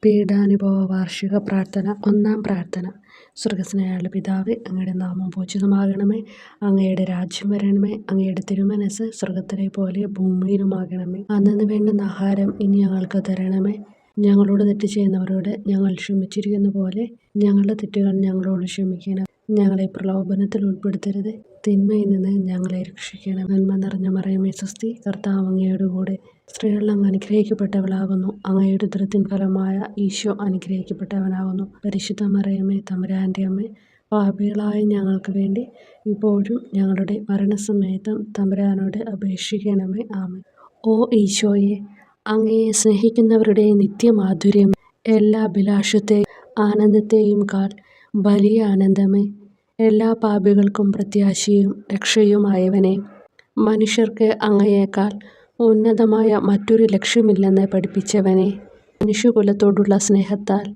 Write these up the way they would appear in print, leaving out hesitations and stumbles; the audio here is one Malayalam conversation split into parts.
പീഡാനുഭവ വാർഷിക പ്രാർത്ഥന. ഒന്നാം പ്രാർത്ഥന. സ്വർഗ്ഗസ്ഥനായ പിതാവേ, അങ്ങയുടെ നാമം പൂജിതമാകണമേ. അങ്ങയുടെ രാജ്യം വരണമേ. അങ്ങയുടെ തിരുമനസ്സ് സ്വർഗ്ഗത്തിലെ പോലെ ഭൂമിയിലുമാകണമേ. അന്നന്ന് വേണ്ടുന്ന ആഹാരം ഇനി ഞങ്ങൾക്ക് തരണമേ. ഞങ്ങളോട് തെറ്റ് ചെയ്യുന്നവരോട് ഞങ്ങൾ ക്ഷമിച്ചിരിക്കുന്ന പോലെ ഞങ്ങളുടെ തെറ്റുകൾ ഞങ്ങളോട് ക്ഷമിക്കണം. ഞങ്ങളെ പ്രലോഭനത്തിൽ ഉൾപ്പെടുത്തരുത്, തിന്മയിൽ നിന്ന് ഞങ്ങളെ രക്ഷിക്കണം. നന്മ നിറഞ്ഞ മറിയമേ സ്വസ്തി, കർത്താവ് അങ്ങയോട് കൂടെ സ്ത്രീകളിൽ അങ്ങ് അനുഗ്രഹിക്കപ്പെട്ടവളാകുന്നു. അങ്ങയുടെ ഉദരത്തിൻ ഫലമായ ഈശോ അനുഗ്രഹിക്കപ്പെട്ടവനാകുന്നു. പരിശുദ്ധ മറിയമേ, തമ്പുരാൻ്റെ അമ്മേ, പാപികളായ ഞങ്ങൾക്ക് വേണ്ടി ഇപ്പോഴും ഞങ്ങളുടെ മരണസമയത്തും തമ്പുരാനോട് അപേക്ഷിക്കണമേ. ആമേൻ. ഓ ഈശോയെ, അങ്ങയെ സ്നേഹിക്കുന്നവരുടെ നിത്യമാധുര്യം, എല്ലാ അഭിലാഷത്തെയും ആനന്ദത്തെയും കാൾ വലിയ ആനന്ദമേ, എല്ലാ പാപികൾക്കും പ്രത്യാശയും രക്ഷയുമായവനെ, മനുഷ്യർക്ക് അങ്ങയേക്കാൾ ഉന്നതമായ മറ്റൊരു ലക്ഷ്യമില്ലെന്ന് പഠിപ്പിച്ചവനെ, മനുഷ്യകുലത്തോടുള്ള സ്നേഹത്താൽ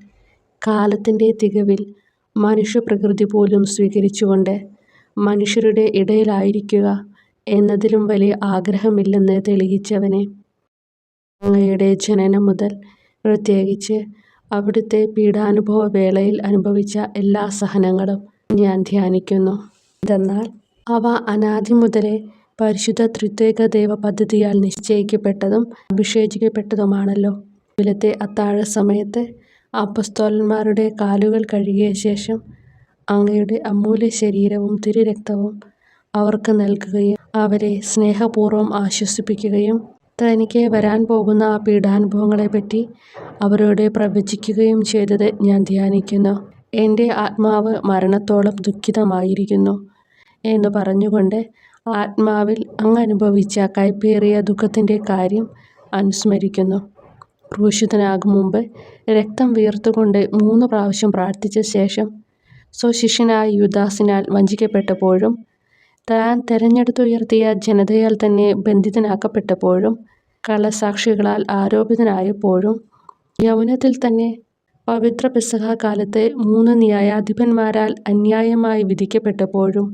കാലത്തിൻ്റെ തികവിൽ മനുഷ്യപ്രകൃതി പോലും സ്വീകരിച്ചുകൊണ്ട് മനുഷ്യരുടെ ഇടയിലായിരിക്കുക എന്നതിലും വലിയ ആഗ്രഹമില്ലെന്ന് തെളിയിച്ചവനെ, അങ്ങയുടെ ജനനം മുതൽ പ്രത്യേകിച്ച് അവിടുത്തെ പീഡാനുഭവ വേളയിൽ അനുഭവിച്ച എല്ലാ സഹനങ്ങളും ഞാൻ ധ്യാനിക്കുന്നു. എന്തെന്നാൽ അവ അനാദി മുതലേ പരിശുദ്ധ ത്രിത്വൈക ദൈവ പദ്ധതിയാൽ നിശ്ചയിക്കപ്പെട്ടതും അഭിഷേചിക്കപ്പെട്ടതുമാണല്ലോ. രാവിലത്തെ അത്താഴ സമയത്ത് അപ്പസ്തോലന്മാരുടെ കാലുകൾ കഴുകിയ ശേഷം അങ്ങയുടെ അമൂല്യ ശരീരവും തിരുരക്തവും അവർക്ക് നൽകുകയും അവരെ സ്നേഹപൂർവ്വം ആശ്വസിപ്പിക്കുകയും തനിക്ക് വരാൻ പോകുന്ന ആ പീഡാനുഭവങ്ങളെപ്പറ്റി അവരോട് പ്രവചിക്കുകയും ചെയ്തത് ഞാൻ ധ്യാനിക്കുന്നു. എൻ്റെ ആത്മാവ് മരണത്തോളം ദുഃഖിതമായിരിക്കുന്നു എന്ന് പറഞ്ഞുകൊണ്ട് ആത്മാവിൽ അങ്ങ് അനുഭവിച്ച കയ്പേറിയ ദുഃഖത്തിൻ്റെ കാര്യം അനുസ്മരിക്കുന്നു. ക്രൂശിതനാകും മുമ്പ് രക്തം വീർത്തുകൊണ്ട് 3 പ്രാവശ്യം പ്രാർത്ഥിച്ച ശേഷം സ്വശിഷ്യനായ യൂദാസിനാൽ വഞ്ചിക്കപ്പെട്ടപ്പോഴും താൻ തെരഞ്ഞെടുത്തുയർത്തിയ ജനതയാൽ തന്നെ ബന്ധിതനാക്കപ്പെട്ടപ്പോഴും കള്ളസാക്ഷികളാൽ ആരോപിതനായപ്പോഴും യൗവനത്തിൽ തന്നെ പവിത്ര പെസഹ കാലത്ത് 3 ന്യായാധിപന്മാരാൽ അന്യായമായി വിധിക്കപ്പെട്ടപ്പോഴും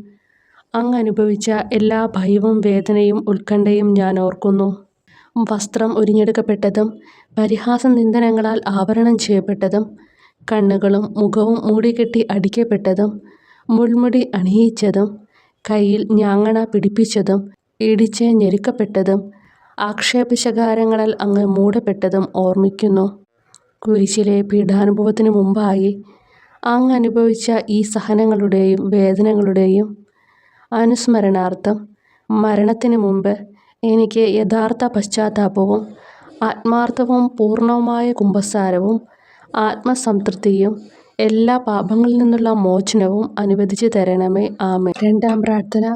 അങ്ങ് അനുഭവിച്ച എല്ലാ ഭയവും വേദനയും ഉത്കണ്ഠയും ഞാൻ ഓർക്കുന്നു. വസ്ത്രം ഉരിഞ്ഞെടുക്കപ്പെട്ടതും പരിഹാസ നിന്ദനങ്ങളാൽ ആവരണം ചെയ്യപ്പെട്ടതും കണ്ണുകളും മുഖവും മൂടിക്കെട്ടി അടിക്കപ്പെട്ടതും മുൾമുടി അണിയിച്ചതും കയ്യിൽ ഞാങ്ങണ പിടിപ്പിച്ചതും ഇടിച്ച് ഞെരുക്കപ്പെട്ടതും ആക്ഷേപശകാരങ്ങളാൽ അങ്ങ് മൂടപ്പെട്ടതും ഓർമ്മിക്കുന്നു. കുരിശിലെ പീഡാനുഭവത്തിന് മുമ്പായി അങ്ങ് അനുഭവിച്ച ഈ സഹനങ്ങളുടെയും വേദനകളുടെയും അനുസ്മരണാർത്ഥം മരണത്തിന് മുമ്പ് എനിക്ക് യഥാർത്ഥ പശ്ചാത്താപവും ആത്മാർത്ഥവും പൂർണ്ണവുമായ കുമ്പസാരവും ആത്മസംതൃപ്തിയും എല്ലാ പാപങ്ങളിൽ നിന്നുള്ള മോചനവും അനുവദിച്ചു തരണമേ. ആമേൻ. രണ്ടാം പ്രാർത്ഥന.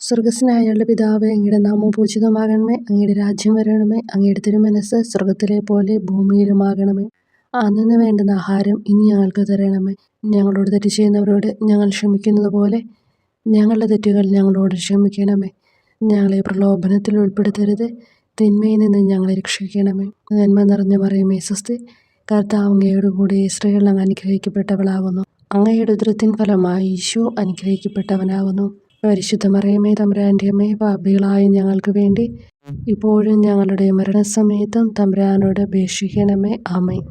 സ്വർഗ്ഗസ്ഥനായ പിതാവേ, അങ്ങയുടെ നാമം പൂജിതമാകണമേ. അങ്ങയുടെ രാജ്യം വരണമേ. അങ്ങയുടെ തിരുമനസ്സ് സ്വർഗ്ഗത്തിലെ പോലെ ഭൂമിയിലുമാകണമേ. അന്നന്ന് വേണ്ടുന്ന ആഹാരം ഇനി ഞങ്ങൾക്ക് തരണമേ. ഞങ്ങളോട് തെറ്റ് ചെയ്യുന്നവരോട് ഞങ്ങൾ ക്ഷമിക്കുന്നത് പോലെ ഞങ്ങളുടെ തെറ്റുകൾ ഞങ്ങളോട് ക്ഷമിക്കണമേ. ഞങ്ങളെ പ്രലോഭനത്തിൽ ഉൾപ്പെടുത്തരുത്, തിന്മയിൽ നിന്ന് ഞങ്ങളെ രക്ഷിക്കണമേ. നന്മ നിറഞ്ഞ മറിയമേ സ്വസ്തി, കർത്താവ് അങ്ങയോട് കൂടെ സ്ത്രീകളിൽ അങ്ങ് അനുഗ്രഹിക്കപ്പെട്ടവളാകുന്നു. അങ്ങയുടെ ഉദരത്തിൻ ഫലമായി ഈശോ അനുഗ്രഹിക്കപ്പെട്ടവനാകുന്നു. പരിശുദ്ധ മറിയമേ, തമ്പുരാൻ്റെ അമ്മേ, പാപികളായ ഞങ്ങൾക്ക് വേണ്ടി ഇപ്പോഴും ഞങ്ങളുടെ മരണസമയത്തും തമ്പുരാനോട് അപേക്ഷിക്കണമേ. ആമേൻ.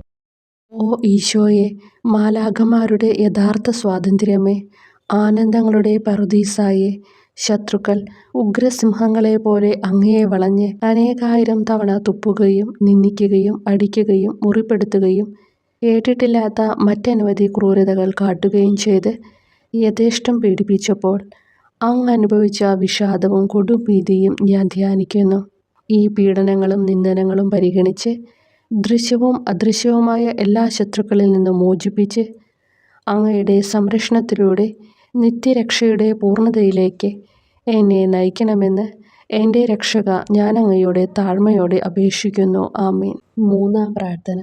ഓ ഈശോയെ, മാലാഖമാരുടെ യഥാർത്ഥ സ്വാതന്ത്ര്യമേ, ആനന്ദങ്ങളുടെ പറുദീസായെ, ശത്രുക്കൾ ഉഗ്രസിംഹങ്ങളെ പോലെ അങ്ങയെ വളഞ്ഞ് അനേകായിരം തവണ തുപ്പുകയും നിന്ദിക്കുകയും അടിക്കുകയും മുറിപ്പെടുത്തുകയും കേട്ടിട്ടില്ലാത്ത മറ്റനവധി ക്രൂരതകൾ കാട്ടുകയും ചെയ്ത് യഥേഷ്ടം പീഡിപ്പിച്ചപ്പോൾ അങ്ങ് അനുഭവിച്ച വിഷാദവും കൊടുഭീതിയും ഞാൻ ധ്യാനിക്കുന്നു. ഈ പീഡനങ്ങളും നിന്ദനങ്ങളും പരിഗണിച്ച് ദൃശ്യവും അദൃശ്യവുമായ എല്ലാ ശത്രുക്കളിൽ നിന്നും മോചിപ്പിച്ച് അങ്ങയുടെ സംരക്ഷണത്തിലൂടെ നിത്യരക്ഷയുടെ പൂർണ്ണതയിലേക്ക് എന്നെ നയിക്കണമെന്ന് എൻ്റെ രക്ഷക ഞാൻ അങ്ങയോട് താഴ്മയോടെ അപേക്ഷിക്കുന്നു. ആമേൻ. മൂന്നാം പ്രാർത്ഥന.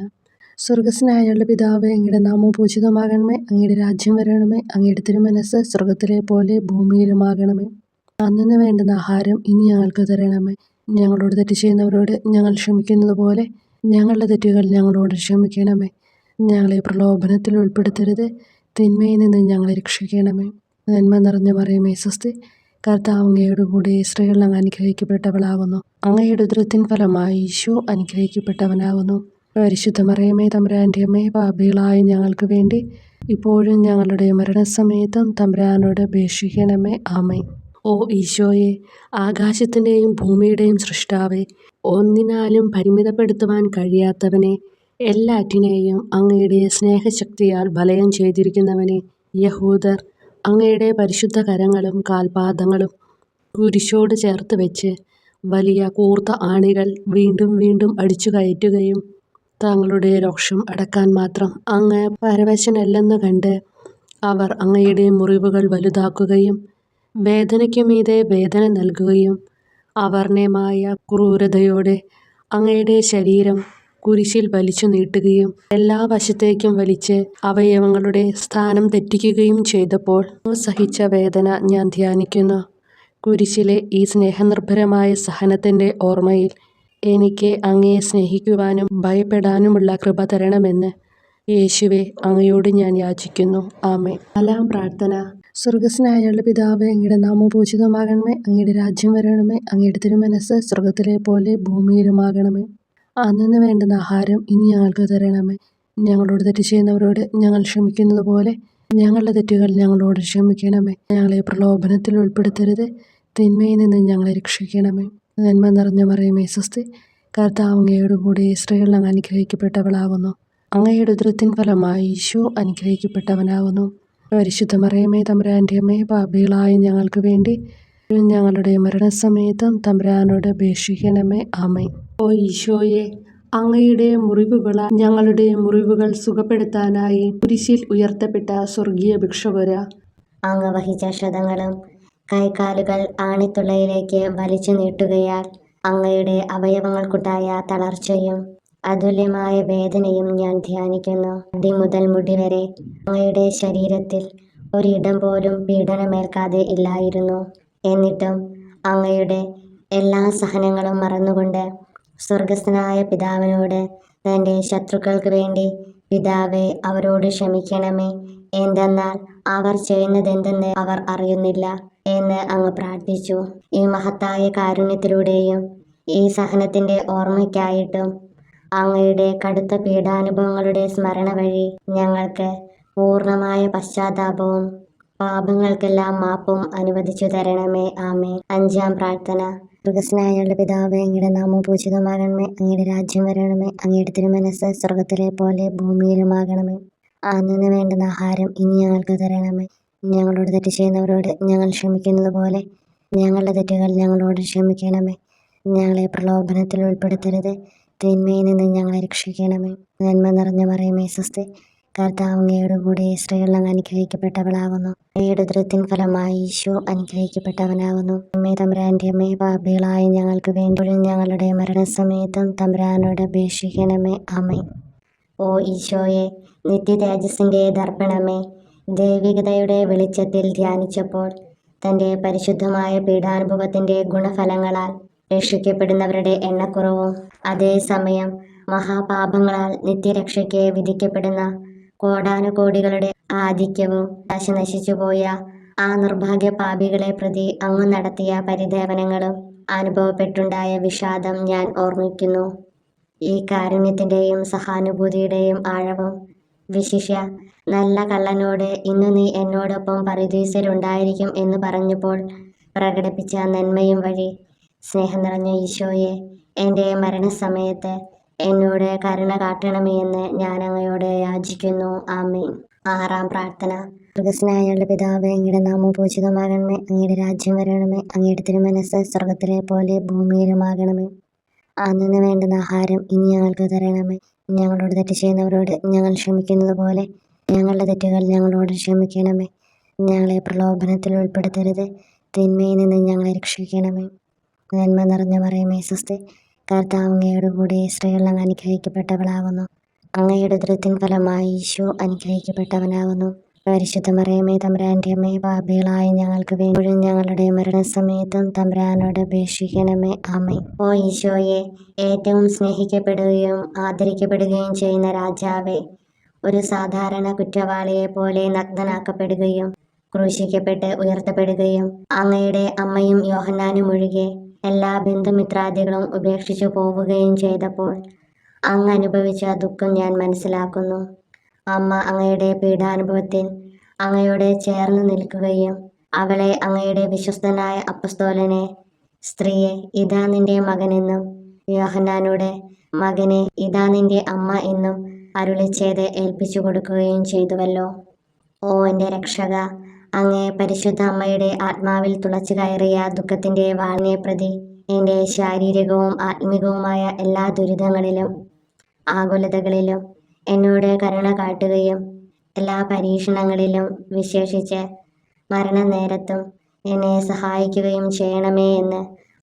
സ്വർഗ്ഗസ്ഥനായ പിതാവേ, അങ്ങയുടെ നാമം പൂജിതമാകണമേ. അങ്ങയുടെ രാജ്യം വരണമേ. അങ്ങയുടെ തിരുമനസ്സ് സ്വർഗ്ഗത്തിലെ പോലെ ഭൂമിയിലുമാകണമേ. അന്നന്ന് വേണ്ടുന്ന ആഹാരം ഇനി ഞങ്ങൾക്ക് തരണമേ. ഞങ്ങളോട് തെറ്റ് ചെയ്യുന്നവരോട് ഞങ്ങൾ ക്ഷമിക്കുന്നത് പോലെ ഞങ്ങളുടെ തെറ്റുകൾ ഞങ്ങളോട് ക്ഷമിക്കണമേ. ഞങ്ങളെ പ്രലോഭനത്തിൽ ഉൾപ്പെടുത്തരുത്, തിന്മയിൽ നിന്ന് ഞങ്ങളെ രക്ഷിക്കണമേ. നന്മ നിറഞ്ഞ മറിയമേ സ്വസ്തി, കർത്താവ് അങ്ങയോട് കൂടെ സ്ത്രീകളിൽ അങ്ങ് അനുഗ്രഹിക്കപ്പെട്ടവളാകുന്നു. അങ്ങയുടെ ഉദരത്തിൻ ഫലമായി ഈശോ അനുഗ്രഹിക്കപ്പെട്ടവനാകുന്നു. പരിശുദ്ധ മറിയമേ തമ്പുരാൻ്റെ അമ്മേ, പാപികളായ ഞങ്ങൾക്ക് വേണ്ടി ഇപ്പോഴും ഞങ്ങളുടെ മരണസമയത്തും തമ്പുരാനോട് അപേക്ഷിക്കണമേ. ആമേൻ. ഓ ഈശോയെ, ആകാശത്തിൻ്റെയും ഭൂമിയുടെയും സൃഷ്ടാവേ, ഒന്നിനാലും പരിമിതപ്പെടുത്തുവാൻ കഴിയാത്തവനെ, എല്ലാറ്റിനെയും അങ്ങയുടെ സ്നേഹശക്തിയാൽ വലയം ചെയ്തിരിക്കുന്നവനെ, യഹൂദർ അങ്ങയുടെ പരിശുദ്ധ കരങ്ങളും കാൽപാദങ്ങളും കുരിശോട് ചേർത്ത് വെച്ച് വലിയ കൂർത്ത ആണികൾ വീണ്ടും വീണ്ടും അടിച്ചു കയറ്റുകയും തങ്ങളുടെ രോഷം അടക്കാൻ മാത്രം അങ്ങ് പരവശനല്ലെന്ന് കണ്ട് അവർ അങ്ങയുടെ മുറിവുകൾ വലുതാക്കുകയും വേദനയ്ക്കു മീതെ വേദന നൽകുകയും അവർണ്ണയമായ ക്രൂരതയോടെ അങ്ങയുടെ ശരീരം കുരിശിൽ വലിച്ചു നീട്ടുകയും എല്ലാ വശത്തേക്കും വലിച്ച് അവയവങ്ങളുടെ സ്ഥാനം തെറ്റിക്കുകയും ചെയ്തപ്പോൾ സഹിച്ച വേദന ഞാൻ ധ്യാനിക്കുന്നു. കുരിശിലെ ഈ സ്നേഹനിർഭരമായ സഹനത്തിൻ്റെ ഓർമ്മയിൽ എനിക്ക് അങ്ങയെ സ്നേഹിക്കുവാനും ഭയപ്പെടാനുമുള്ള കൃപ തരണമെന്ന് യേശുവെ അങ്ങയോട് ഞാൻ യാചിക്കുന്നു. ആമേൻ. നാലാം പ്രാർത്ഥന. സ്വർഗസ്നായ ഞങ്ങളുടെ പിതാവേ, അങ്ങയുടെ നാമം പൂജിതമാകണമേ. അങ്ങയുടെ രാജ്യം വരണമേ. അങ്ങയുടെ തിരുമനസ്സ് സ്വർഗത്തിലെ പോലെ ഭൂമിയിലുമാകണമേ. അന്നു വേണ്ടുന്ന ആഹാരം ഇനി ഞങ്ങൾക്ക് തരണമേ. ഞങ്ങളോട് തെറ്റ് ചെയ്യുന്നവരോട് ഞങ്ങൾ ക്ഷമിക്കുന്നത് പോലെ ഞങ്ങളുടെ തെറ്റുകൾ ഞങ്ങളോട് ക്ഷമിക്കണമേ. ഞങ്ങളെ പ്രലോഭനത്തിൽ ഉൾപ്പെടുത്തരുത്, തിന്മയിൽ നിന്ന് ഞങ്ങളെ രക്ഷിക്കണമേ. നന്മ നിറഞ്ഞ മറിയമേ സ്വസ്തി, കർത്താവ് അങ്ങയുടെ കൂടെ, സ്ത്രീകൾ അങ്ങ് അനുഗ്രഹിക്കപ്പെട്ടവളാകുന്നു. അങ്ങയുടെ ഉദരത്തിൻ ഫലമായി ഈശോ അനുഗ്രഹിക്കപ്പെട്ടവനാകുന്നു. പരിശുദ്ധ മറിയമേ തമ്പുരാൻ്റെ അമ്മേ, പാപികളായ ഞങ്ങൾക്ക് വേണ്ടി ഞങ്ങളുടെ മരണസമയത്തും തമ്പുരാനോട് അപേക്ഷിക്കണമേ. ആമേൻ. ഓ ഈശോയെ, അങ്ങയുടെ മുറിവുകളാൽ ഞങ്ങളുടെ മുറിവുകൾ സുഖപ്പെടുത്താനായി കുരിശിൽ ഉയർത്തപ്പെട്ട സ്വർഗീയ ഭിക്ഷുകര, അങ്ങ് വഹിച്ച ക്ഷതങ്ങളും കൈകാലുകൾ ആണിത്തുളയിലേക്ക് വലിച്ചു നീട്ടുകയാൽ അങ്ങയുടെ അവയവങ്ങൾക്കുണ്ടായ തളർച്ചയും അതുല്യമായ വേദനയും ഞാൻ ധ്യാനിക്കുന്നു. അടി മുതൽ മുടി വരെ അങ്ങയുടെ ശരീരത്തിൽ ഒരിടം പോലും പീഡനമേൽക്കാതെ ഇല്ലായിരുന്നു. എന്നിട്ടും അങ്ങയുടെ എല്ലാ സഹനങ്ങളും മറന്നുകൊണ്ട് സ്വർഗസ്ഥനായ പിതാവിനോട് തൻ്റെ ശത്രുക്കൾക്ക് വേണ്ടി പിതാവേ അവരോട് ക്ഷമിക്കണമേ, എന്തെന്നാൽ അവർ ചെയ്യുന്നതെന്തെന്ന് അവർ അറിയുന്നില്ല എന്ന് അങ്ങ് പ്രാർത്ഥിച്ചു. ഈ മഹത്തായ കാരുണ്യത്തിലൂടെയും ഈ സഹനത്തിൻ്റെ ഓർമ്മയ്ക്കായിട്ടും അങ്ങയുടെ കടുത്ത പീഡാനുഭവങ്ങളുടെ സ്മരണ വഴി ഞങ്ങൾക്ക് പൂർണ്ണമായ പശ്ചാത്താപവും പാപങ്ങൾക്കെല്ലാം മാപ്പും അനുവദിച്ചു തരണമേ. ആമേൻ. അഞ്ചാം പ്രാർത്ഥന. സ്വർഗസ്നായ ഞങ്ങളുടെ പിതാവേ, അങ്ങയുടെ നാമം പൂജിതമാകണമേ. അങ്ങയുടെ രാജ്യം വരണമേ. അങ്ങയുടെ തിരുമനസ്സ് സ്വർഗത്തിലെ പോലെ ഭൂമിയിലുമാകണമേ. അന്നു വേണ്ടുന്ന ആഹാരം ഇനി ഞങ്ങൾക്ക് തരണമേ. ഞങ്ങളോട് തെറ്റ് ചെയ്യുന്നവരോട് ഞങ്ങൾ ക്ഷമിക്കുന്നത് പോലെ ഞങ്ങളുടെ തെറ്റുകൾ ഞങ്ങളോട് ക്ഷമിക്കണമേ. ഞങ്ങളെ പ്രലോഭനത്തിൽ ഉൾപ്പെടുത്തരുത്, തിന്മയിൽ നിന്ന് ഞങ്ങളെ രക്ഷിക്കണമേ. നന്മ നിറഞ്ഞ മറിയമേ സ്വസ്തി, കർത്താവ് അങ്ങയുടെ കൂടെ, സ്ത്രീകൾ അങ്ങ് അനുഗ്രഹിക്കപ്പെട്ടവളാകുന്നു. അങ്ങയുടെ ഉദരത്തിൻ ഫലമായി ഈശോ അനുഗ്രഹിക്കപ്പെട്ടവനാകുന്നു. അമ്മേ തമ്പുരാൻ്റെ അമ്മേ, പാപികളായ ഞങ്ങൾക്ക് വേണ്ടി ഞങ്ങളുടെ മരണസമയത്തും തമ്പുരാനോട് അപേക്ഷിക്കണമേ. ആമേൻ. ഓ ഈശോയെ, നിത്യ തേജസ്സിൻ്റെ ദർപ്പണമേ, ദൈവികതയുടെ വെളിച്ചത്തിൽ ധ്യാനിച്ചപ്പോൾ തൻ്റെ പരിശുദ്ധമായ പീഡാനുഭവത്തിൻ്റെ ഗുണഫലങ്ങളാൽ രക്ഷിക്കപ്പെടുന്നവരുടെ എണ്ണക്കുറവും അതേസമയം മഹാപാപങ്ങളാൽ നിത്യരക്ഷയ്ക്ക് വിധിക്കപ്പെടുന്ന കോടാനുകോടികളുടെ ആധിക്യവും നശിച്ചുപോയ ആ നിർഭാഗ്യ പാപികളെ പ്രതി അങ്ങ് നടത്തിയ പരിദേവനങ്ങളും അനുഭവപ്പെട്ടുണ്ടായ വിഷാദം ഞാൻ ഓർമ്മിക്കുന്നു. ഈ കാരുണ്യത്തിൻ്റെയും സഹാനുഭൂതിയുടെയും ആഴവും വിശിഷ്യ നല്ല കള്ളനോട് ഇന്നു നീ എന്നോടൊപ്പം പറുദീസയിലുണ്ടായിരിക്കും എന്ന് പറഞ്ഞപ്പോൾ പ്രകടിപ്പിച്ച നന്മയും വഴി സ്നേഹം നിറഞ്ഞ ഈശോയെ, എൻ്റെ മരണസമയത്ത് എന്നോട് കരുണ കാട്ടണമേ എന്ന് ഞാൻ അങ്ങയോട് യാചിക്കുന്നു. ആമേൻ. ആറാം പ്രാർത്ഥന. സ്വർഗസ്നായ ഞങ്ങളുടെ പിതാവേ, അങ്ങയുടെ നാമം പൂജിതമാകണമേ. അങ്ങയുടെ രാജ്യം വരണമേ. അങ്ങയുടെ തിരുമനസ്സ് സ്വർഗത്തിലെ പോലെ ഭൂമിയിലുമാകണമേ. അന്നു വേണ്ടുന്ന ആഹാരം ഇനി ഞങ്ങൾക്ക് തരണമേ. ഞങ്ങളോട് തെറ്റ് ചെയ്യുന്നവരോട് ഞങ്ങൾ ക്ഷമിക്കുന്നത് പോലെ ഞങ്ങളുടെ തെറ്റുകൾ ഞങ്ങളോട് ക്ഷമിക്കണമേ. ഞങ്ങളെ പ്രലോഭനത്തിൽ ഉൾപ്പെടുത്തരുത്, തിന്മയിൽ നിന്ന് ഞങ്ങളെ രക്ഷിക്കണമേ. നന്മ നിറഞ്ഞ മറിയമേ സ്വസ്തി, കർത്താവ് അങ്ങയുടെ കൂടെ, സ്ത്രീകൾ അങ്ങ് അനുഗ്രഹിക്കപ്പെട്ടവളാകുന്നു. അങ്ങയുടെ ഉദരത്തിൻ ഫലമായി ഈശോ അനുഗ്രഹിക്കപ്പെട്ടവനാകുന്നു. പരിശുദ്ധ മറിയമേ തമ്പുരാൻ്റെ അമ്മേ, പാപികളായ ഞങ്ങൾക്ക് വേണ്ടി ഞങ്ങളുടെ മരണസമയത്തും തമ്പുരാനോട് അപേക്ഷിക്കണമേ. ആമേൻ. ഓ ഈശോയെ, ഏറ്റവും സ്നേഹിക്കപ്പെടുകയും ആദരിക്കപ്പെടുകയും ചെയ്യുന്ന രാജാവേ, ഒരു സാധാരണ കുറ്റവാളിയെ പോലെ നഗ്നനാക്കപ്പെടുകയും ക്രൂശിക്കപ്പെട്ട് ഉയർത്തപ്പെടുകയും അങ്ങയുടെ അമ്മയും യോഹന്നാനും ഒഴികെ എല്ലാ ബന്ധുമിത്രാദികളും ഉപേക്ഷിച്ചു പോവുകയും ചെയ്തപ്പോൾ അങ്ങ് അനുഭവിച്ച ദുഃഖം ഞാൻ മനസ്സിലാക്കുന്നു. അമ്മ അങ്ങയുടെ പീഡാനുഭവത്തിൽ അങ്ങയോട് ചേർന്ന് നിൽക്കുകയും അവളെ അങ്ങയുടെ വിശ്വസ്തനായ അപ്പസ്തോലനെ, സ്ത്രീയെ ഇതാ നിന്റെ മകനെന്നും യോഹന്നാനോട് മകനെ ഇതാ നിന്റെ അമ്മ എന്നും അരുളിച്ചെയ്ത് ഏൽപ്പിച്ചു കൊടുക്കുകയും ചെയ്തുവല്ലോ. ഓ എൻ്റെ രക്ഷക, അങ്ങേ പരിശുദ്ധ അമ്മയുടെ ആത്മാവിൽ തുളച്ചു കയറിയ ദുഃഖത്തിൻ്റെ വാളിനെ പ്രതി എൻ്റെ ശാരീരികവും ആത്മികവുമായ എല്ലാ ദുരിതങ്ങളിലും ആകുലതകളിലും എന്നോട് കരുണ കാട്ടുകയും എല്ലാ പരീക്ഷണങ്ങളിലും വിശേഷിച്ച് മരണനേരത്തും എന്നെ സഹായിക്കുകയും ചെയ്യണമേ എന്ന്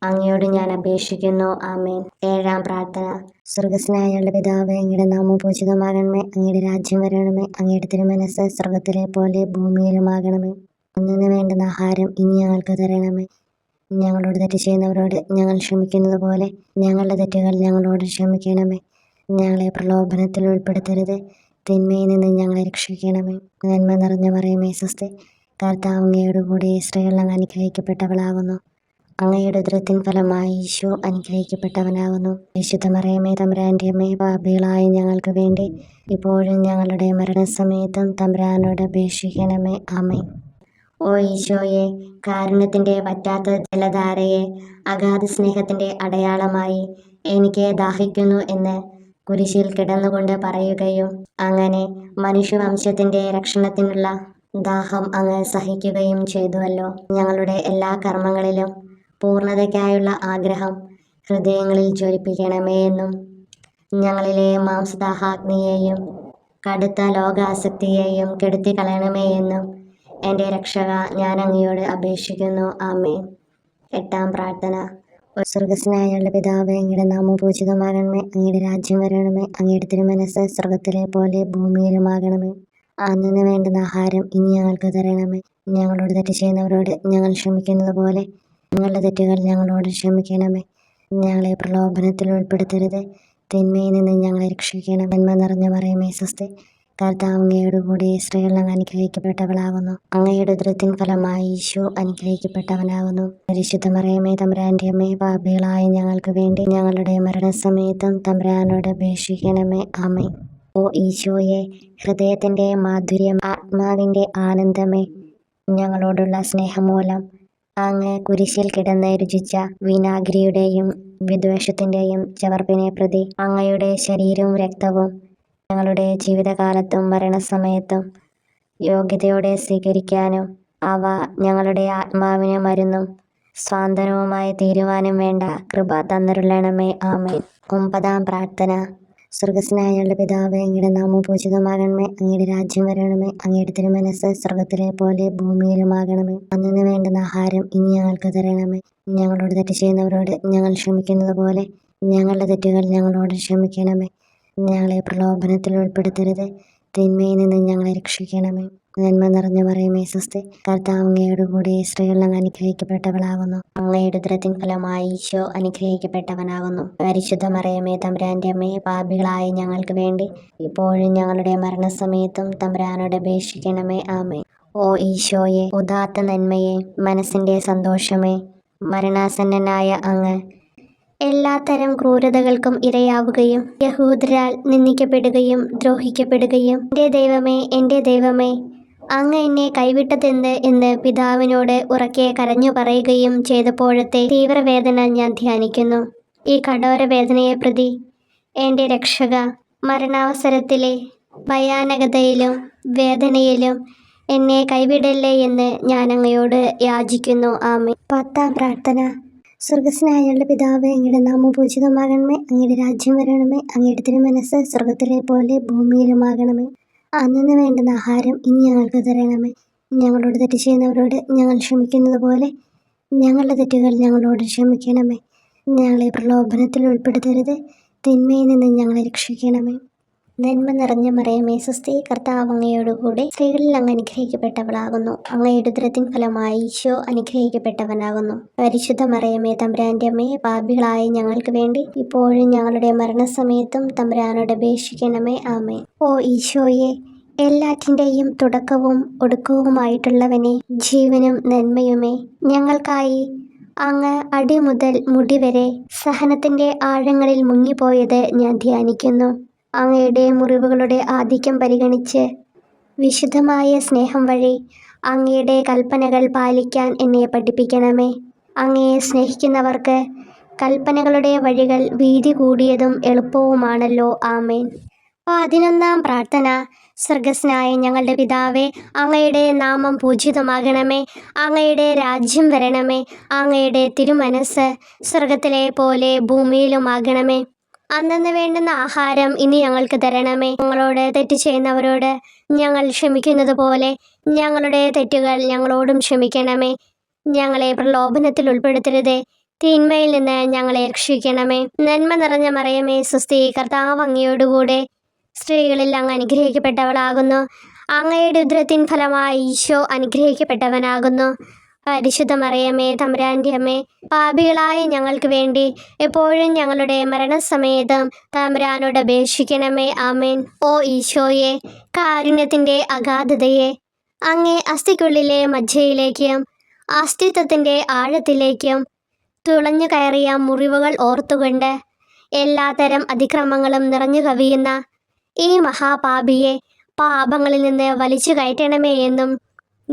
അങ്ങയോട് ഞാൻ അപേക്ഷിക്കുന്നു. ആമേൻ. 7-ാം പ്രാർത്ഥന. സ്വർഗസ്നായ ഞങ്ങളുടെ പിതാവേ, അങ്ങയുടെ നാമം പൂജിതമാകണമേ. അങ്ങയുടെ രാജ്യം വരണമേ. അങ്ങയുടെ തിരുമനസ്സ് സ്വർഗത്തിലെ പോലെ ഭൂമിയിലുമാകണമേ. അന്നു വേണ്ടുന്ന ആഹാരം ഇനി ഞങ്ങൾക്ക് തരണമേ. ഞങ്ങളോട് തെറ്റ് ചെയ്യുന്നവരോട് ഞങ്ങൾ ക്ഷമിക്കുന്നത് പോലെ ഞങ്ങളുടെ തെറ്റുകൾ ഞങ്ങളോട് ക്ഷമിക്കണമേ. ഞങ്ങളെ പ്രലോഭനത്തിൽ ഉൾപ്പെടുത്തരുത്, തിന്മയിൽ നിന്ന് ഞങ്ങളെ രക്ഷിക്കണമേ. നന്മ നിറഞ്ഞ മറിയമേ സ്വസ്തി, കർത്താവ് അങ്ങയോട് കൂടി സ്ത്രീകൾ അങ്ങ് അനുഗ്രഹിക്കപ്പെട്ടവളാകുന്നു. അങ്ങയുടെ ഉദരത്തിൻ ഫലമായി ഈശോ അനുഗ്രഹിക്കപ്പെട്ടവനാകുന്നു. വിശുദ്ധ മറിയമേ തമ്പുരാൻ്റെ അമ്മേ, പാപികളായ ഞങ്ങൾക്ക് വേണ്ടി ഇപ്പോഴും ഞങ്ങളുടെ മരണസമയത്തും തമ്പുരാനോട് അപേക്ഷിക്കണമേ. ആമേൻ. ഓ ഈശോയെ, കാരുണ്യത്തിൻ്റെ വറ്റാത്ത ജലധാരയെ അഗാധ സ്നേഹത്തിൻ്റെ അടയാളമായി എനിക്ക് ദാഹിക്കുന്നു എന്ന് കുരിശിൽ കിടന്നുകൊണ്ട് പറയുകയും അങ്ങനെ മനുഷ്യവംശത്തിൻ്റെ രക്ഷണത്തിനുള്ള ദാഹം അങ്ങ് സഹിക്കുകയും ചെയ്തുവല്ലോ. ഞങ്ങളുടെ എല്ലാ കർമ്മങ്ങളിലും പൂർണ്ണതയ്ക്കായുള്ള ആഗ്രഹം ഹൃദയങ്ങളിൽ ജ്വലിപ്പിക്കണമേ എന്നും ഞങ്ങളിലെ മാംസദാഹാഗ്നിയെയും കടുത്ത ലോകാസക്തിയെയും കെടുത്തിക്കളയണമേ എന്നും എൻ്റെ രക്ഷക ഞാൻ അങ്ങയോട് അപേക്ഷിക്കുന്നു. ആമേൻ. 8-ാം പ്രാർത്ഥന. സ്വർഗസ്നായ ഞങ്ങളുടെ പിതാവേ, അങ്ങയുടെ നാമം പൂജിതമാകണമേ. അങ്ങയുടെ രാജ്യം വരണമേ. അങ്ങയുടെ തിരുമനസ്സ് സ്വർഗത്തിലെ പോലെ ഭൂമിയിലുമാകണമേ. അന്നു വേണ്ടുന്ന ആഹാരം ഇനി ഞങ്ങൾക്ക് തരണമേ. ഞങ്ങളോട് തെറ്റ് ചെയ്യുന്നവരോട് ഞങ്ങൾ ക്ഷമിക്കുന്നത് പോലെ ഞങ്ങളുടെ തെറ്റുകൾ ഞങ്ങളോട് ക്ഷമിക്കണമേ. ഞങ്ങളെ പ്രലോഭനത്തിൽ ഉൾപ്പെടുത്തരുത്, തിന്മയിൽ നിന്ന് ഞങ്ങളെ രക്ഷിക്കണം. നന്മ നിറഞ്ഞ മറിയമേ സ്വസ്തി, കർത്താവ് അങ്ങയോട് കൂടി സ്ത്രീകൾ അങ്ങ് അനുഗ്രഹിക്കപ്പെട്ടവളാകുന്നു. അങ്ങയുടെ ഉദരത്തിൻ ഫലമായി ഈശോ അനുഗ്രഹിക്കപ്പെട്ടവനാകുന്നു. പരിശുദ്ധ മറിയമേ തമ്പുരാൻ്റെ അമ്മേ, പാപികളായ ഞങ്ങൾക്ക് വേണ്ടി ഞങ്ങളുടെ മരണസമയത്തും തമ്പുരാനോട് അപേക്ഷിക്കണമേ. ആമേൻ. ഓ ഈശോയെ, ഹൃദയത്തിൻ്റെ മാധുര്യം, ആത്മാവിൻ്റെ ആനന്ദമേ, ഞങ്ങളോടുള്ള സ്നേഹം മൂലം അങ്ങ് കുരിശിൽ കിടന്ന് രുചിച്ച വിനാഗിരിയുടെയും വിദ്വേഷത്തിൻ്റെയും ചവർപ്പിനെ പ്രതി അങ്ങയുടെ ശരീരവും രക്തവും ഞങ്ങളുടെ ജീവിതകാലത്തും മരണസമയത്തും യോഗ്യതയോടെ സ്വീകരിക്കാനും അവ ഞങ്ങളുടെ ആത്മാവിന് മരുന്നും സ്വാന്തനവുമായി തീരുവാനും വേണ്ട കൃപ തന്നരുളണമേ. ആമേൻ. 9-ാം പ്രാർത്ഥന. സ്വർഗസ്നായ ഞങ്ങളുടെ പിതാവേ, അങ്ങയുടെ നാമം പൂജിതമാകണമേ. അങ്ങയുടെ രാജ്യം വരണമേ. അങ്ങയുടെ തിരുമനസ്സ് സ്വർഗത്തിലെ പോലെ ഭൂമിയിലുമാകണമേ. അന്നു വേണ്ടുന്ന ആഹാരം ഇനി ഞങ്ങൾക്ക് തരണമേ. ഞങ്ങളോട് തെറ്റ് ചെയ്യുന്നവരോട് ഞങ്ങൾ ക്ഷമിക്കുന്നത് പോലെ ഞങ്ങളുടെ തെറ്റുകൾ ഞങ്ങളോട് ക്ഷമിക്കണമേ. ഞങ്ങളെ പ്രലോഭനത്തിൽ ഉൾപ്പെടുത്തരുത്, തിന്മയിൽ നിന്ന് ഞങ്ങളെ രക്ഷിക്കണമേ. നന്മ നിറഞ്ഞ മറിയമേ സ്വസ്തി, കർത്താവ് അങ്ങയോട് കൂടി സ്ത്രീകൾ അങ്ങ് അനുഗ്രഹിക്കപ്പെട്ടവളാകുന്നു. അങ്ങയുടെ ഉദരത്തിൻ ഫലമായി ഈശോ അനുഗ്രഹിക്കപ്പെട്ടവനാകുന്നു. പരിശുദ്ധ മറിയമേ തമ്പുരാൻ്റെ അമ്മേ, പാപികളായ ഞങ്ങൾക്ക് വേണ്ടി ഇപ്പോഴും ഞങ്ങളുടെ മരണസമയത്തും തമ്പുരാനോട് അപേക്ഷിക്കണമേ. ആമേൻ. ഓ ഈശോയെ, ഉദാത്ത നന്മയെ, മനസ്സിൻ്റെ സന്തോഷമേ, മരണാസന്നനായ അങ്ങ് എല്ലാത്തരം ക്രൂരതകൾക്കും ഇരയാവുകയും യഹൂദരാൽ നിന്ദിക്കപ്പെടുകയും ദ്രോഹിക്കപ്പെടുകയും എൻ്റെ ദൈവമേ അങ്ങ് എന്നെ കൈവിട്ടതെന്ത് എന്ന് പിതാവിനോട് ഉറക്കെ കരഞ്ഞു പറയുകയും ചെയ്തപ്പോഴത്തെ തീവ്രവേദന ഞാൻ ധ്യാനിക്കുന്നു. ഈ കഠോര വേദനയെ പ്രതി എൻ്റെ രക്ഷക, മരണാവസരത്തിലെ ഭയാനകതയിലും വേദനയിലും എന്നെ കൈവിടല്ലേ എന്ന് ഞാൻ അങ്ങയോട് യാചിക്കുന്നു. ആമേൻ. 10-ാം പ്രാർത്ഥന. സ്വർഗസ്നായ ഞങ്ങളുടെ പിതാവേ, അങ്ങയുടെ നാമം പൂജിതമാകണമേ. അങ്ങയുടെ രാജ്യം വരണമേ. അങ്ങയുടെ തിരുമനസ്സ് സ്വർഗത്തിലെ പോലെ ഭൂമിയിലുമാകണമേ. അന്നു വേണ്ടുന്ന ആഹാരം ഇനി ഞങ്ങൾക്ക് തരണമേ. ഞങ്ങളോട് തെറ്റ് ചെയ്യുന്നവരോട് ഞങ്ങൾ ക്ഷമിക്കുന്നത് പോലെ ഞങ്ങളുടെ തെറ്റുകൾ ഞങ്ങളോട് ക്ഷമിക്കണമേ. ഞങ്ങളെ പ്രലോഭനത്തിൽ ഉൾപ്പെടുത്തരുത്, തിന്മയിൽ നിന്ന് ഞങ്ങളെ രക്ഷിക്കണമേ. നന്മ നിറഞ്ഞ മറിയമേ സ്വസ്തി, കർത്താവ് അങ്ങയോടുകൂടി സ്ത്രീകളിൽ അങ്ങ് അനുഗ്രഹിക്കപ്പെട്ടവളാകുന്നു. അങ്ങയുടെ ഉദരത്തിൻ ഫലമായി ഈശോ അനുഗ്രഹിക്കപ്പെട്ടവനാകുന്നു. പരിശുദ്ധ മറിയമേ തമ്പുരാൻ്റെ അമ്മേ, പാപികളായ ഞങ്ങൾക്ക് വേണ്ടി ഇപ്പോഴും ഞങ്ങളുടെ മരണസമയത്തും തമ്പുരാനോട് അപേക്ഷിക്കണമേ. ആമേൻ. ഓ ഈശോയെ, എല്ലാറ്റിൻ്റെയും തുടക്കവും ഒടുക്കവുമായിട്ടുള്ളവനെ, ജീവനും നന്മയുമേ, ഞങ്ങൾക്കായി അങ്ങ് അടി മുതൽ മുടി വരെ സഹനത്തിന്റെ ആഴങ്ങളിൽ മുങ്ങിപ്പോയത് ഞാൻ ധ്യാനിക്കുന്നു. അങ്ങയുടെ മുറിവുകളുടെ ആധിക്യം പരിഗണിച്ച് വിശുദ്ധമായ സ്നേഹം വഴി അങ്ങയുടെ കൽപ്പനകൾ പാലിക്കാൻ എന്നെ പഠിപ്പിക്കണമേ. അങ്ങയെ സ്നേഹിക്കുന്നവർക്ക് കൽപ്പനകളുടെ വഴികൾ വീതി കൂടിയതും എളുപ്പവുമാണല്ലോ. ആമേൻ. 11-ാം പ്രാർത്ഥന. സ്വർഗസ്ഥനായ ഞങ്ങളുടെ പിതാവേ, അങ്ങയുടെ നാമം പൂജിതമാകണമേ. അങ്ങയുടെ രാജ്യം വരണമേ. അങ്ങയുടെ തിരുമനസ്സ് സ്വർഗത്തിലെ പോലെ ഭൂമിയിലുമാകണമേ. അന്നന്ന് വേണ്ടുന്ന ആഹാരം ഇനി ഞങ്ങൾക്ക് തരണമേ. ഞങ്ങളോട് തെറ്റ് ചെയ്യുന്നവരോട് ഞങ്ങൾ ക്ഷമിക്കുന്നത് പോലെ ഞങ്ങളുടെ തെറ്റുകൾ ഞങ്ങളോടും ക്ഷമിക്കണമേ. ഞങ്ങളെ പ്രലോഭനത്തിൽ ഉൾപ്പെടുത്തരുതേ, തിന്മയിൽ നിന്ന് ഞങ്ങളെ രക്ഷിക്കണമേ. നന്മ നിറഞ്ഞ മറിയമേ സ്വസ്തി, കർത്താവ് അങ്ങയോടുകൂടെ സ്ത്രീകളിൽ അങ്ങ് അനുഗ്രഹിക്കപ്പെട്ടവളാകുന്നു. അങ്ങയുടെ ഉദരത്തിൻ ഫലമായി ഈശോ അനുഗ്രഹിക്കപ്പെട്ടവനാകുന്നു. പരിശുദ്ധ മറിയമേ, തമ്പുരാന്റെ അമ്മേ, പാപികളായ ഞങ്ങൾക്ക് വേണ്ടി എപ്പോഴും ഞങ്ങളുടെ മരണസമയത്തും തമ്പുരാനോട് അപേക്ഷിക്കണമേ. ആമേൻ. ഓ ഈശോയെ, കാരുണ്യത്തിന്റെ അഗാധതയെ, അങ്ങേ അസ്ഥിക്കുള്ളിലെ മജ്ജയിലേക്കും അസ്തിത്വത്തിന്റെ ആഴത്തിലേക്കും തുളഞ്ഞു കയറിയ മുറിവുകൾ ഓർത്തുകൊണ്ട് എല്ലാത്തരം അതിക്രമങ്ങളും നിറഞ്ഞു കവിയുന്ന ഈ മഹാപാപിയെ പാപങ്ങളിൽ നിന്ന് വലിച്ചു കയറ്റണമേ എന്നും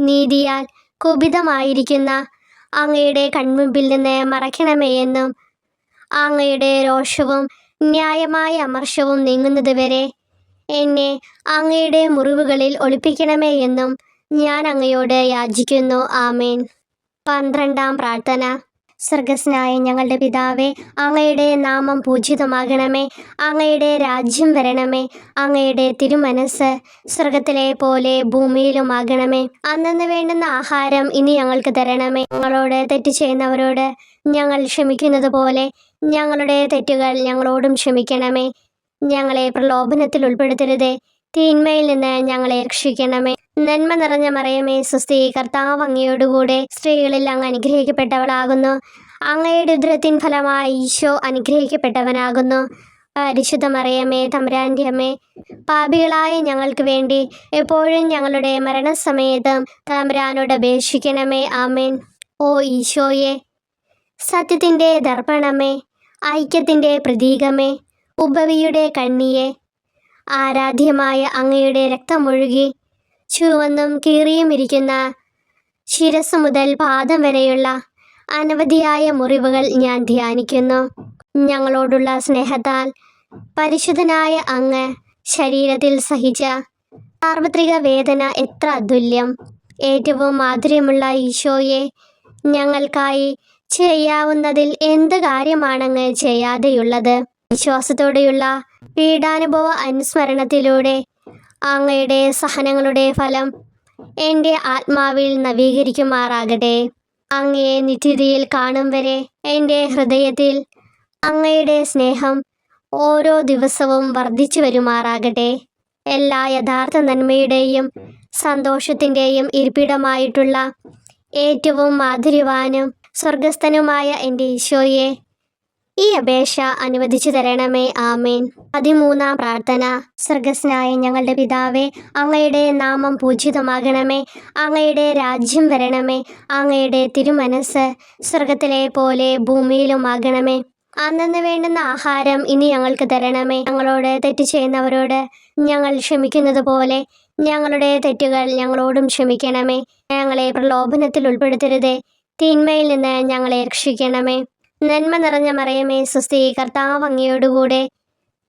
നീതിയാൽ കുപിതമായിരിക്കുന്ന അങ്ങയുടെ കൺമുമ്പിൽ നിന്ന് മറയ്ക്കണമേ എന്നും അങ്ങയുടെ രോഷവും ന്യായമായ അമർഷവും നീങ്ങുന്നതുവരെ എന്നെ അങ്ങയുടെ മുറിവുകളിൽ ഒളിപ്പിക്കണമേ എന്നും ഞാൻ അങ്ങയോട് യാചിക്കുന്നു. ആമേൻ. 12-ാം പ്രാർത്ഥന. സ്വർഗസ്ഥനായ ഞങ്ങളുടെ പിതാവേ, അങ്ങയുടെ നാമം പൂജിതമാകണമേ. അങ്ങയുടെ രാജ്യം വരണമേ. അങ്ങയുടെ തിരുമനസ്സ് സ്വർഗത്തിലെ പോലെ ഭൂമിയിലുമാകണമേ. അന്നന്ന് വേണ്ടുന്ന ആഹാരം ഇനി ഞങ്ങൾക്ക് തരണമേ. ഞങ്ങളോട് തെറ്റ് ചെയ്യുന്നവരോട് ഞങ്ങൾ ക്ഷമിക്കുന്നത് പോലെ ഞങ്ങളുടെ തെറ്റുകൾ ഞങ്ങളോടും ക്ഷമിക്കണമേ. ഞങ്ങളെ പ്രലോഭനത്തിൽ ഉൾപ്പെടുത്തരുതേ, തിന്മയിൽ നിന്ന് ഞങ്ങളെ രക്ഷിക്കണമേ. നന്മ നിറഞ്ഞ മറിയമേ സ്വസ്തി, കർത്താവ് അങ്ങയോടുകൂടെ സ്ത്രീകളിൽ അങ്ങ് അനുഗ്രഹിക്കപ്പെട്ടവളാകുന്നു. അങ്ങയുടെ ഉദരത്തിൻ ഫലമായി ഈശോ അനുഗ്രഹിക്കപ്പെട്ടവനാകുന്നു. പരിശുദ്ധ മറിയമേ, തമ്പുരാന്റെ അമ്മേ, പാപികളായ ഞങ്ങൾക്ക് വേണ്ടി എപ്പോഴും ഞങ്ങളുടെ മരണസമയത്തും തമ്പുരാനോട് അപേക്ഷിക്കണമേ. ആമേൻ. ഓ ഈശോയെ, സത്യത്തിന്റെ ദർപ്പണമേ, ഐക്യത്തിന്റെ പ്രതീകമേ, ഉപവിയുടെ കണ്ണിയെ, ആരാധ്യമായ അങ്ങയുടെ രക്തമൊഴുകി ചുവന്നും കീറിയും ഇരിക്കുന്ന ശിരസ് മുതൽ പാദം വരെയുള്ള അനവധിയായ മുറിവുകൾ ഞാൻ ധ്യാനിക്കുന്നു. ഞങ്ങളോടുള്ള സ്നേഹത്താൽ പരിശുദ്ധനായ അങ്ങ് ശരീരത്തിൽ സഹിച്ച സാർവത്രിക വേദന എത്ര അതുല്യം. ഏറ്റവും മാധുര്യമുള്ള ഈശോയെ, ഞങ്ങൾക്കായി ചെയ്യാവുന്നതിൽ എന്ത് കാര്യമാണങ്ങ് ചെയ്യാതെയുള്ളത്? വിശ്വാസത്തോടെയുള്ള പീഡാനുഭവ അനുസ്മരണത്തിലൂടെ അങ്ങയുടെ സഹനങ്ങളുടെ ഫലം എൻ്റെ ആത്മാവിൽ നവീകരിക്കുമാറാകട്ടെ. അങ്ങയെ നിത്യതയിൽ കാണും വരെ എൻ്റെ ഹൃദയത്തിൽ അങ്ങയുടെ സ്നേഹം ഓരോ ദിവസവും വർദ്ധിച്ചു വരുമാറാകട്ടെ. എല്ലാ യഥാർത്ഥ നന്മയുടെയും സന്തോഷത്തിൻ്റെയും ഇരിപ്പിടമായിട്ടുള്ള ഏറ്റവും മാധുര്യവാനും സ്വർഗസ്ഥനുമായ എൻ്റെ ഈശോയെ, ഈ അപേക്ഷ അനുവദിച്ചു തരണമേ. ആമേൻ. 13-ാം പ്രാർത്ഥന. സ്വർഗസ്ഥനായ ഞങ്ങളുടെ പിതാവേ, അങ്ങയുടെ നാമം പൂജിതമാകണമേ. അങ്ങയുടെ രാജ്യം വരണമേ. അങ്ങയുടെ തിരുമനസ്സ് സ്വർഗത്തിലെ പോലെ ഭൂമിയിലുമാകണമേ. അന്നന്ന് വേണ്ടുന്ന ആഹാരം ഇനി ഞങ്ങൾക്ക് തരണമേ. ഞങ്ങളോട് തെറ്റ് ചെയ്യുന്നവരോട് ഞങ്ങൾ ക്ഷമിക്കുന്നത് പോലെ ഞങ്ങളുടെ തെറ്റുകൾ ഞങ്ങളോടും ക്ഷമിക്കണമേ. ഞങ്ങളെ പ്രലോഭനത്തിൽ ഉൾപ്പെടുത്തരുതേ, തിന്മയിൽ നിന്ന് ഞങ്ങളെ രക്ഷിക്കണമേ. നന്മ നിറഞ്ഞ മറിയമേ സ്വസ്തി, കർത്താവ് അങ്ങയോടുകൂടെ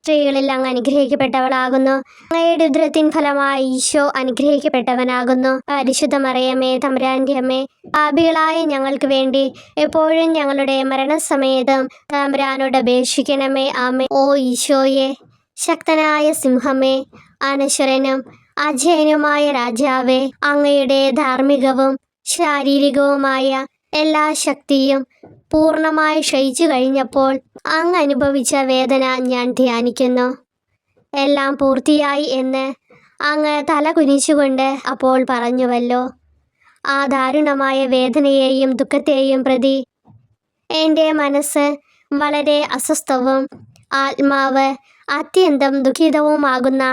സ്ത്രീകളിൽ അങ്ങ് അനുഗ്രഹിക്കപ്പെട്ടവളാകുന്നു. അങ്ങയുടെ ഉദരത്തിൻ ഫലമായി ഈശോ അനുഗ്രഹിക്കപ്പെട്ടവനാകുന്നു. പരിശുദ്ധ മറിയമേ, തമ്പുരാന്റെ അമ്മേ, പാപികളായ ഞങ്ങൾക്ക് വേണ്ടി എപ്പോഴും ഞങ്ങളുടെ മരണസമയത്തും തമ്പുരാനോട് അപേക്ഷിക്കണമേ. ആമേൻ. ഓ ഈശോയെ, ശക്തനായ സിംഹമേ, അനശ്വരനും അജയനുമായ രാജാവേ, അങ്ങയുടെ ധാർമ്മികവും ശാരീരികവുമായ എല്ലാ ശക്തിയും പൂർണ്ണമായി ക്ഷയിച്ചു കഴിഞ്ഞപ്പോൾ അങ്ങ് അനുഭവിച്ച വേദന ഞാൻ ധ്യാനിക്കുന്നു. എല്ലാം പൂർത്തിയായി എന്ന് അങ്ങ് തല കുനിച്ചുകൊണ്ട് അപ്പോൾ പറഞ്ഞുവല്ലോ. ആ ദാരുണമായ വേദനയെയും ദുഃഖത്തെയും പ്രതി എൻ്റെ മനസ്സ് വളരെ അസ്വസ്ഥവും ആത്മാവ് അത്യന്തം ദുഃഖിതവുമാകുന്ന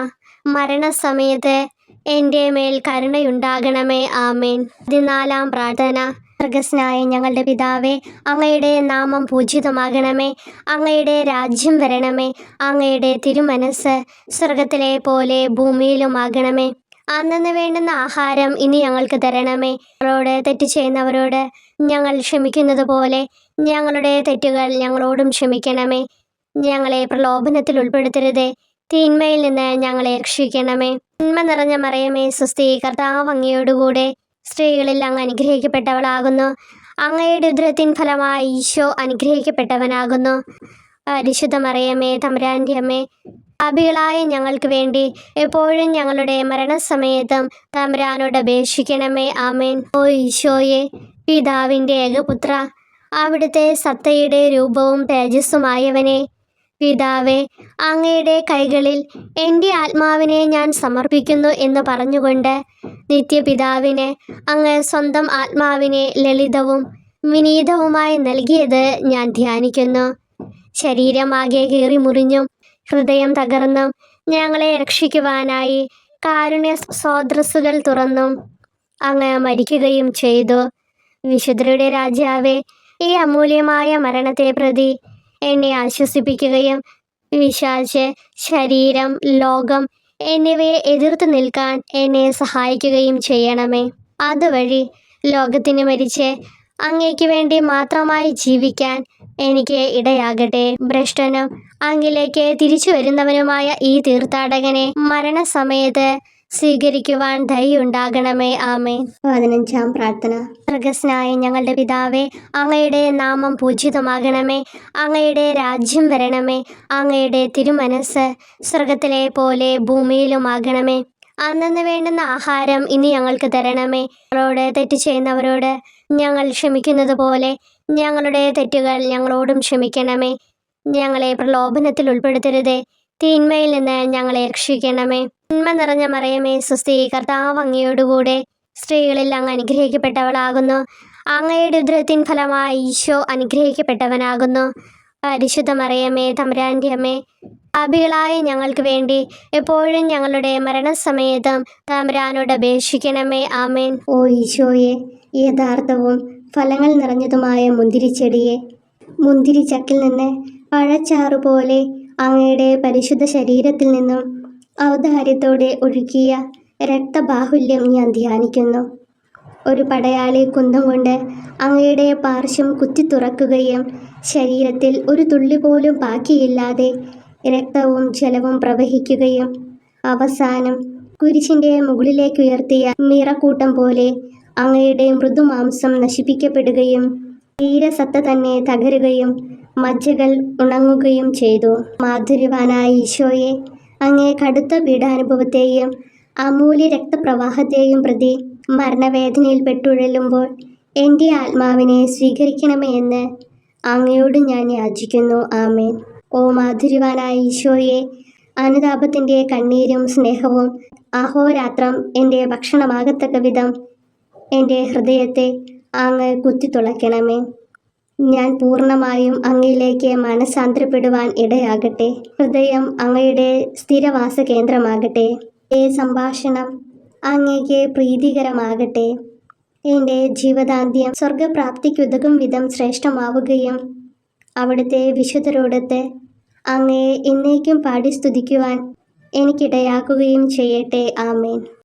മരണസമയത്ത് എൻ്റെ മേൽ കരുണയുണ്ടാകണമേ. ആമേൻ. 14-ാം പ്രാർത്ഥന. സ്വർഗസ്നായ ഞങ്ങളുടെ പിതാവേ, അങ്ങയുടെ നാമം പൂജിതമാകണമേ. അങ്ങയുടെ രാജ്യം വരണമേ. അങ്ങയുടെ തിരുമനസ് സ്വർഗത്തിലെ പോലെ ഭൂമിയിലുമാകണമേ. അന്നന്ന് വേണ്ടുന്ന ആഹാരം ഇനി ഞങ്ങൾക്ക് തരണമേ. ഞങ്ങളോട് തെറ്റ് ചെയ്യുന്നവരോട് ഞങ്ങൾ ക്ഷമിക്കുന്നത് പോലെ ഞങ്ങളുടെ തെറ്റുകൾ ഞങ്ങളോടും ക്ഷമിക്കണമേ. ഞങ്ങളെ പ്രലോഭനത്തിൽ ഉൾപ്പെടുത്തരുതേ, തിന്മയിൽ നിന്ന് ഞങ്ങളെ രക്ഷിക്കണമേ. നന്മ നിറഞ്ഞ മറിയമേ, സ്വസ്തി, കർത്താവ് അങ്ങയോടുകൂടെ സ്ത്രീകളിൽ അങ്ങ് അനുഗ്രഹിക്കപ്പെട്ടവളാകുന്നു. അങ്ങയുടെ ഉദരത്തിൻ ഫലമായി ഈശോ അനുഗ്രഹിക്കപ്പെട്ടവനാകുന്നു. പരിശുദ്ധ മറിയമേ, തമ്പുരാന്റെ അമ്മേ, പാപികളായ ഞങ്ങൾക്ക് വേണ്ടി എപ്പോഴും ഞങ്ങളുടെ മരണസമയത്തും തമ്പുരാനോട് അപേക്ഷിക്കണമേ. ആമേൻ. ഓ ഈശോയെ, പിതാവിൻ്റെ ഏകപുത്ര, അവിടുത്തെ സത്തയുടെ രൂപവും തേജസ്സുമായവനെ, പിതാവേ, അങ്ങയുടെ കൈകളിൽ എൻ്റെ ആത്മാവിനെ ഞാൻ സമർപ്പിക്കുന്നു എന്ന് പറഞ്ഞുകൊണ്ട് നിത്യപിതാവിന് അങ്ങ് സ്വന്തം ആത്മാവിനെ ലളിതവും വിനീതവുമായി നൽകിയത് ഞാൻ ധ്യാനിക്കുന്നു. ശരീരമാകെ കീറിമുറിഞ്ഞും ഹൃദയം തകർന്നും ഞങ്ങളെ രക്ഷിക്കുവാനായി കാരുണ്യ സ്രോതസ്സുകൾ തുറന്നും അങ്ങ് മരിക്കുകയും ചെയ്തു. വിശുദ്ധരുടെ രാജാവേ, ഈ അമൂല്യമായ മരണത്തെ പ്രതി എന്നെ ആശ്വസിപ്പിക്കുകയും പിശാച്, ശരീരം, ലോകം എന്നിവയെ എതിർത്ത് നിൽക്കാൻ എന്നെ സഹായിക്കുകയും ചെയ്യണമേ. അതുവഴി ലോകത്തിന് മരിച്ച് അങ്ങയ്ക്ക് വേണ്ടി മാത്രമായി ജീവിക്കാൻ എനിക്ക് ഇടയാകട്ടെ. ഭ്രഷ്ടനും അങ്ങിലേക്ക് തിരിച്ചു വരുന്നവനുമായ ഈ തീർത്ഥാടകനെ മരണസമയത്ത് സ്വീകരിക്കുവാൻ ദയുണ്ടാകണമേ. ആമേൻ. 15-ാം പ്രാർത്ഥന. സ്വർഗസ്നായ ഞങ്ങളുടെ പിതാവേ, അങ്ങയുടെ നാമം പൂജിതമാകണമേ. അങ്ങയുടെ രാജ്യം വരണമേ. അങ്ങയുടെ തിരുമനസ് സ്വർഗത്തിലെ പോലെ ഭൂമിയിലുമാകണമേ. അന്നന്ന് വേണ്ടുന്ന ആഹാരം ഇനി ഞങ്ങൾക്ക് തരണമേ. ഞങ്ങളോട് തെറ്റ് ചെയ്യുന്നവരോട് ഞങ്ങൾ ക്ഷമിക്കുന്നത് പോലെ ഞങ്ങളുടെ തെറ്റുകൾ ഞങ്ങളോടും ക്ഷമിക്കണമേ. ഞങ്ങളെ പ്രലോഭനത്തിൽ ഉൾപ്പെടുത്തരുതേ, തിന്മയിൽ നിന്ന് ഞങ്ങളെ രക്ഷിക്കണമേ. നന്മ നിറഞ്ഞ മറിയമേ, സ്വസ്തി, കർത്താവ് അങ്ങയോടുകൂടെ സ്ത്രീകളിൽ അങ്ങ് അനുഗ്രഹിക്കപ്പെട്ടവളാകുന്നു. അങ്ങയുടെ ഉദരത്തിൻ ഫലമായി ഈശോ അനുഗ്രഹിക്കപ്പെട്ടവനാകുന്നു. പരിശുദ്ധ മറിയമേ, തമ്പുരാന്റെ അമ്മേ, പാപികളായ ഞങ്ങൾക്ക് വേണ്ടി എപ്പോഴും ഞങ്ങളുടെ മരണസമയത്തും തമ്പുരാനോട് അപേക്ഷിക്കണമേ. ആമേൻ. ഓ ഈശോയെ, യഥാർത്ഥവും ഫലങ്ങൾ നിറഞ്ഞതുമായ മുന്തിരിച്ചെടിയെ, മുന്തിരിച്ചക്കിൽ നിന്ന് പഴച്ചാറുപോലെ അങ്ങയുടെ പരിശുദ്ധ ശരീരത്തിൽ നിന്നും ഔദാര്യത്തോടെ ഒഴുകിയ രക്തബാഹുല്യം ഞാൻ ധ്യാനിക്കുന്നു. ഒരു പടയാളി കുന്തം കൊണ്ട് അങ്ങയുടെ പാർശ്വം കുത്തി തുറക്കുകയും ശരീരത്തിൽ ഒരു തുള്ളി പോലും ബാക്കിയില്ലാതെ രക്തവും ജലവും പ്രവഹിക്കുകയും അവസാനം കുരിശിൻ്റെ മുകളിലേക്ക് ഉയർത്തിയ മിറക്കൂട്ടം പോലെ അങ്ങയുടെ മൃദുമാംസം നശിപ്പിക്കപ്പെടുകയും തീരസത്ത തന്നെ തകരുകയും മജ്ജകൾ ഉണങ്ങുകയും ചെയ്തു. മാധുര്യവാനായ ഈശോയെ, അങ്ങേ കടുത്ത പീഡാനുഭവത്തെയും അമൂല്യ രക്തപ്രവാഹത്തെയും പ്രതി മരണവേദനയിൽ പെട്ടുഴലുമ്പോൾ എൻ്റെ ആത്മാവിനെ സ്വീകരിക്കണമേ എന്ന് അങ്ങയോട് ഞാൻ യാചിക്കുന്നു. ആമേൻ. ഓ മാധുര്യവാനായ ഈശോയെ, അനുതാപത്തിൻ്റെ കണ്ണീരും സ്നേഹവും അഹോരാത്രം എൻ്റെ ഭക്ഷണമാകത്തക്ക വിധം എൻ്റെ ഹൃദയത്തെ അങ്ങ് കുത്തിത്തുളയ്ക്കണമേ. ഞാൻ പൂർണ്ണമായും അങ്ങയിലേക്ക് മനസാന്തരപ്പെടുവാൻ ഇടയാകട്ടെ. ഹൃദയം അങ്ങയുടെ സ്ഥിരവാസ കേന്ദ്രമാകട്ടെ. എൻ്റെ സംഭാഷണം അങ്ങേക്ക് പ്രീതികരമാകട്ടെ. എൻ്റെ ജീവദാന്ത്യം സ്വർഗപ്രാപ്തിക്കുതകും വിധം ശ്രേഷ്ഠമാവുകയും അവിടുത്തെ വിശുദ്ധരോടൊത്ത് അങ്ങയെ എന്നേക്കും പാടി സ്തുതിക്കുവാൻ എനിക്കിടയാക്കുകയും ചെയ്യട്ടെ. ആമേൻ.